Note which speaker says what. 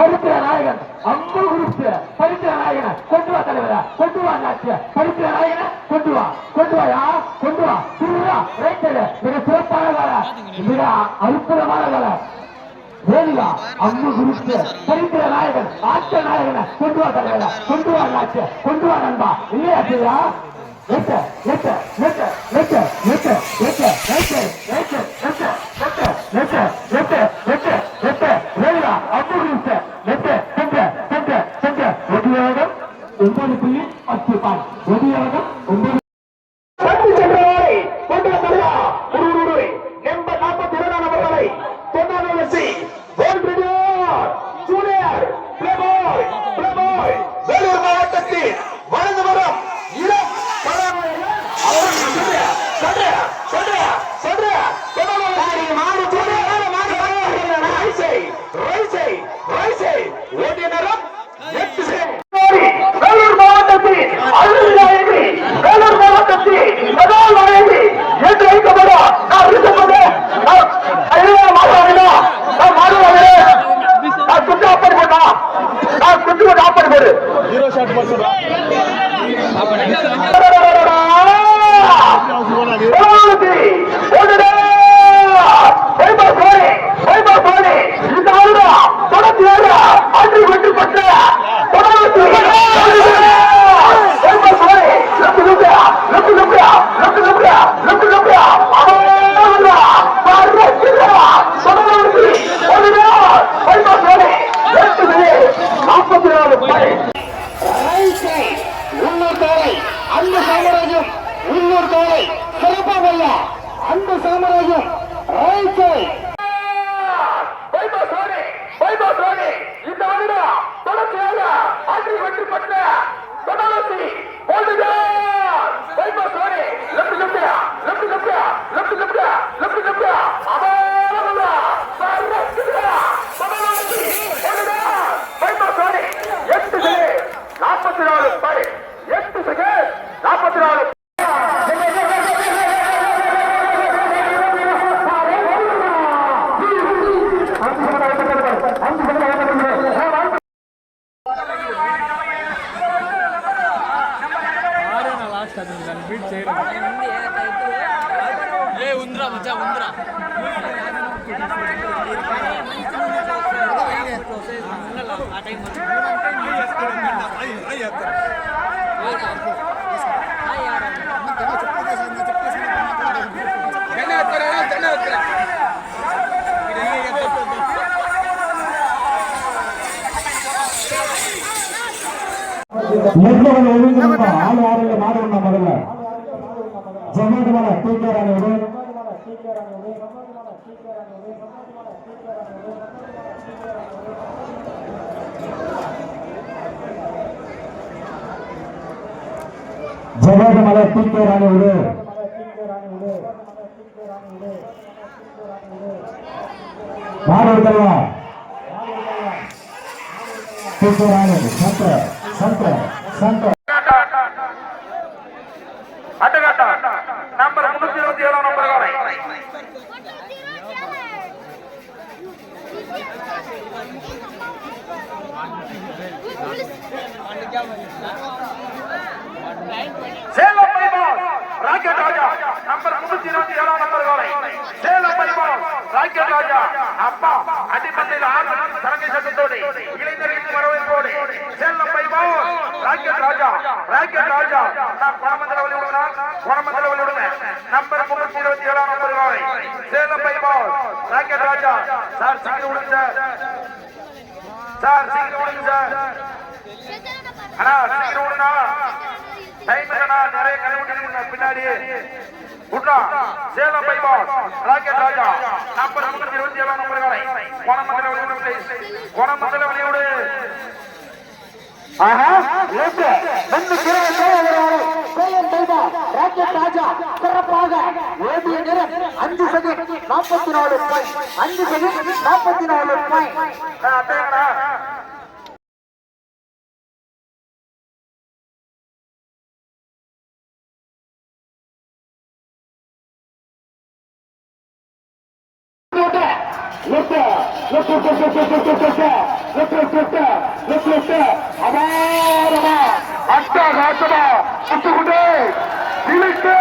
Speaker 1: சரித்திர நாயகன் அம்பு குறித்து சரித்திர நாயகனை கொண்டு வா தலைவர கொண்டு வா நாச்சு சரித்திர நாயகனை கொண்டு வாயா கொண்டு வா திருவிழா ரைட்டரு மிக சிறப்பான வேலை மிக அற்புதமான வேலை வேலியா அம்பு குறித்து சரித்திர நாயகன் ஆட்ட நாயகனை கொண்டு வா தலைவர கொண்டு வா நாச்சு கொண்டு வா நண்பா இல்லையா செய்யா எட்டு எட்டு எட்டு எட்டு எட்டு எட்டு எட்டு எட்டு எட்டு எட்டு எட்டு எட்டு எட்டு எட்டு வேலியா அம்பு குறித்து எட்டு சென்று சென்று சென்று ஒடியோகம் 9.10 பாயிண்ட் ஒடியோகம் 9 முதல்ல ஜமாதமல டீக்கரானோடு ஜமாதமல டீக்கரானோடு மாறுதல்ல டீக்கரானோடு சந்திர
Speaker 2: நம்பர் 327 நம்பர் காலை சேலம் பைபால் ராக்கெட் ராஜா நம்பர் 327 நம்பர் காலை சேலம் பைபால் ராக்கெட் ராஜா அப்பா அடிமண்ணில் ஆறு சரங்கை சத்தத்தோடு இளைஞர்களுக்கு வரவேற்போடு சேலம் பைபால் ராக்கெட் ராஜா நான் குணமந்தல வழி விடுவேன் நம்பர் 327 நம்பர் காலை சேலம் பைபால் ராக்கெட் ராஜா சார் சீக்கிரம் விடுங்க சார் அண்ணா சீக்கிரம் விடுனா டைம் இல்லைண்ணா நிறைய கண்டுபிடிச்சிருக்கீங்க பின்னாடி விட்றா சேலம் பைபால் ராக்கெட் ராஜா நம்பர் 327 நம்பர் காலை குணமந்தல வழி விடு சிறப்பாக 5 செகண்ட் 44 பாயிண்ட் அட்டா காசமா சுட்டுக்கொண்டே இழுத்து